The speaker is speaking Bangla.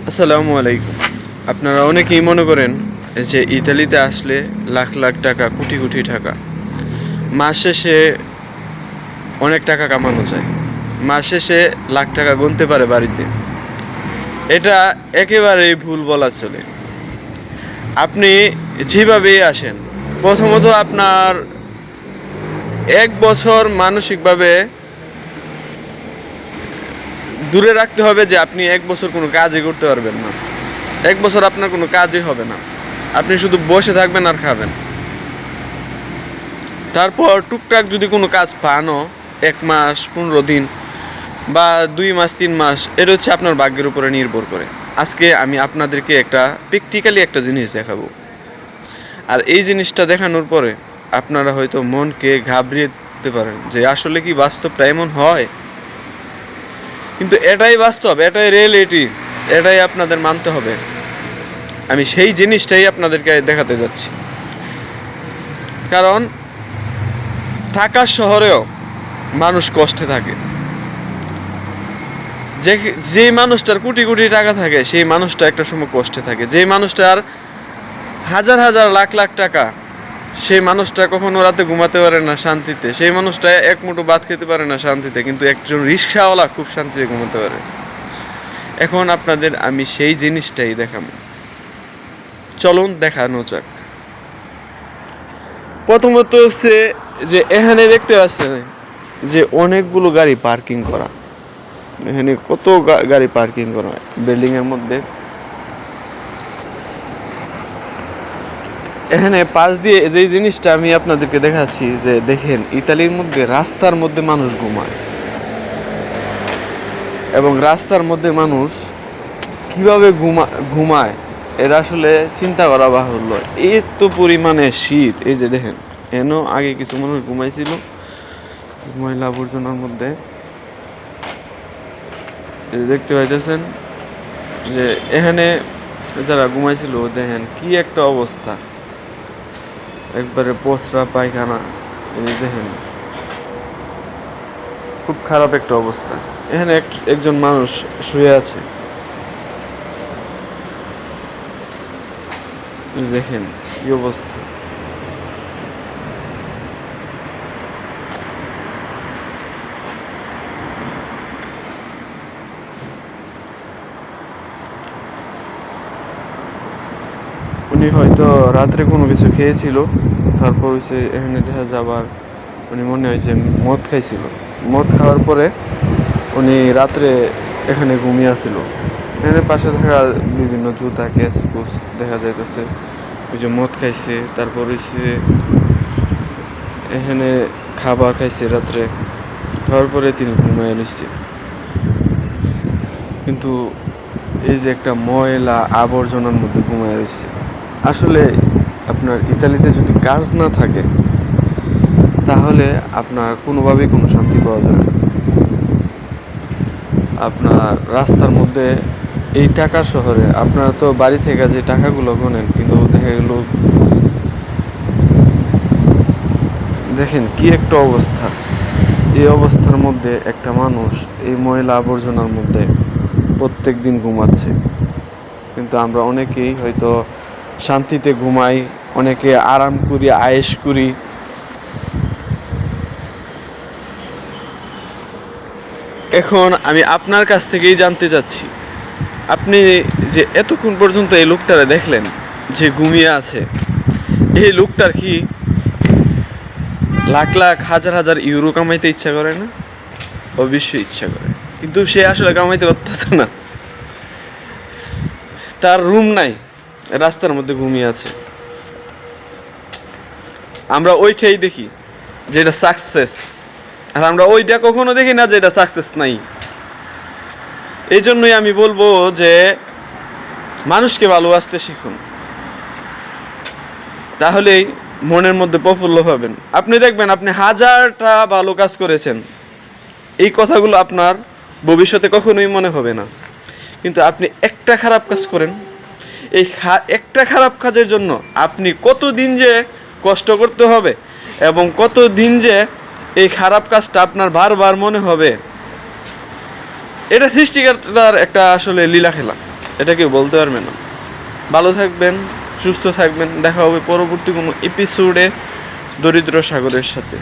আসসালামু আলাইকুম। আপনারা অনেকেই মনে করেন যে ইতালিতে আসলে লাখ লাখ টাকা, কোটি কোটি টাকা, মাস শেষে অনেক টাকা কামানো যায়, মাস শেষে লাখ টাকা গুনতে পারে বাড়িতে। এটা একেবারেই ভুল বলা চলে। আপনি যেভাবেই আসেন, প্রথমত আপনার 1 বছর মানসিকভাবে দূরে রাখতে হবে যে আপনি 1 বছর কোনো কাজই করতে পারবেন না। 1 বছর আপনার কোনো কাজই হবে না, আপনি শুধু বসে থাকবেন আর খাবেন। তারপর টুকটাক যদি কোনো কাজ পানও, 1 মাস 15 দিন বা 2 মাস 3 মাস, এটা হচ্ছে আপনার ভাগ্যের উপরে নির্ভর করে। আজকে আমি আপনাদেরকে একটা প্র্যাকটিক্যালি একটা জিনিস দেখাবো, আর এই জিনিসটা দেখানোর পরে আপনারা হয়তো মনকে ঘাবড়িয়ে দিতে পারেন যে আসলে কি বাস্তবটা এমন হয়। কিন্তু এটাই বাস্তব, এটাই রিয়েলিটি, এটাই আপনাদের মানতে হবে। আমি সেই জিনিসটাই আপনাদেরকে দেখাতে যাচ্ছি। কারণ ঢাকা শহরেও মানুষ কষ্টে থাকে। যেই মানুষটার কোটি কোটি টাকা থাকে সেই মানুষটা একটা সময় কষ্টে থাকে। যেই মানুষটার হাজার হাজার লাখ লাখ টাকা, সেই মানুষটা কখনো রাতে ঘুমাতে পারে না শান্তিতে। সেই মানুষটা এক মুঠো ভাত খেতে পারে না শান্তিতে, কিন্তু একজন রিক্সাওয়ালা খুব শান্তিতে ঘুমাতে পারে। এখন আপনাদের আমি সেই জিনিসটাই দেখাবো, চলুন দেখানো যাক। প্রথমত হচ্ছে যে এখানে দেখতে পাচ্ছেন যে অনেকগুলো গাড়ি পার্কিং করা। এখানে কত গাড়ি পার্কিং করা হয় বিল্ডিং এর মধ্যে। এখানে পাশ দিয়ে যে জিনিসটা আমি আপনাদেরকে দেখাচ্ছি, যে দেখেন ইতালির মধ্যে রাস্তার মধ্যে মানুষ ঘুমায়, এবং রাস্তার মধ্যে মানুষ কিভাবে ঘুমায় এরা আসলে চিন্তা করা বাহুল্য। এত পরিমাণে শীত, এই যে দেখেন এন আগে কিছু মানুষ ঘুমাইছিল ময়লা আবর্জনার মধ্যে, দেখতে পাইতেছেন যে এখানে যারা ঘুমাইছিল দেখেন কি একটা অবস্থা, একবারে পচরা পায়খানা। এই দেখেন খুব খারাপ একটা অবস্থা। এখানে একজন মানুষ শুয়ে আছে, দেখেন কি অবস্থা। উনি হয়তো রাত্রে কোনো কিছু খেয়েছিল, তারপর হচ্ছে এখানে দেখা যাবার উনি মনে হয় যে মদ খাইছিল। মদ খাওয়ার পরে উনি রাত্রে এখানে ঘুমিয়ে আসছিল। এখানে পাশে থাকা বিভিন্ন জুতা কেস কুস দেখা যাইতেছে, ওই যে মদ খাইছে। তারপর হচ্ছে এখানে খাবার খাইছে রাত্রে, খাওয়ার পরে তিনি ঘুমিয়ে নিচ্ছে। কিন্তু এই যে একটা ময়লা আবর্জনার মধ্যে ঘুমিয়ে রয়েছে। আসলে আপনার ইতালিতে যদি কাজ না থাকে তাহলে আপনার কোনোভাবেই কোনো শান্তি পাওয়া যায় না। আপনার রাস্তার মধ্যে এই টাকা শহরে আপনারা তো বাড়ি থেকে যে টাকাগুলো গোনেন, কিন্তু দেখা গেল দেখেন কি একটা অবস্থা। এই অবস্থার মধ্যে একটা মানুষ এই ময়লা আবর্জনার মধ্যে প্রত্যেক দিন ঘুমাচ্ছে। কিন্তু আমরা অনেকেই হয়তো শান্তিতে ঘুমাই, অনেকে আরাম করি, আয়েশ করি। এখন আমি আপনার কাছ থেকেই জানতে চাচ্ছি, আপনি যে এতক্ষণ পর্যন্ত এই লোকটারে দেখলেন যে ঘুমিয়ে আছে, এই লোকটার কি লাখ লাখ হাজার হাজার ইউরো কামাইতে ইচ্ছা করে না? অবশ্যই ইচ্ছা করে, কিন্তু সে আসলে কামাইতে পারতেছে না। তার রুম নাই, রাস্তার মধ্যে ঘুমিয়ে আছে। আমরা ওইটাই দেখি যেটা সাকসেস, আর আমরা ওইটা কখনো দেখি না যেটা সাকসেস নাই। এই জন্যই আমি বলবো যে মানুষকে ভালোবাসতে শিখুন, তাহলেই মনের মধ্যে প্রফুল্ল পাবেন। আপনি দেখবেন আপনি হাজারটা ভালো কাজ করেছেন, এই কথাগুলো আপনার ভবিষ্যতে কখনোই মনে হবে না। কিন্তু আপনি একটা খারাপ কাজ করেন, এই একটা খারাপ কাজের জন্য আপনি কতদিন যে কষ্ট করতে হবে, এবং কতদিন যে এই খারাপ কাজটা আপনার বারবার মনে হবে। এটা সৃষ্টিকর্তার একটা আসলে লীলা খেলা। এটা কেউ বলতে পারবে না। ভালো থাকবেন, সুস্থ থাকবেন, দেখা হবে পরবর্তী কোনো এপিসোডে দরিদ্র সাগরের সাথে।